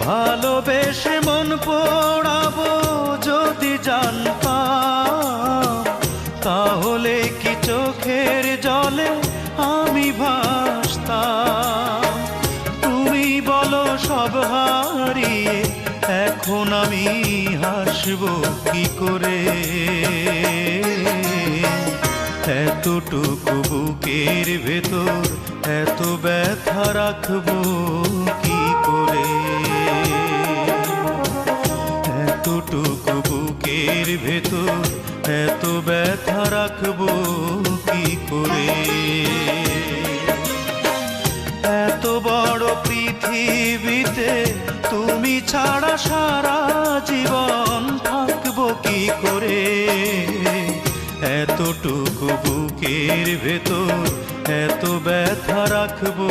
ভালোবেসে মন পোড়াবো যদি জানতাম, তাহলে কি চোখের জলে আমি ভাসতাম। তুমি বলো সব হারিয়ে এখন আমি হাসবো কি করে, এতটুকু বুকের ভেতর এত ব্যথা রাখবো কি করে, এতটুকু বুকের ভেতর এত ব্যথা রাখবো কি করে। এত বড় পৃথিবীতে তুমি ছাড়া সারা জীবন থাকবো কি করে, এতটুকু বুকের ভেতর এত ব্যথা রাখবো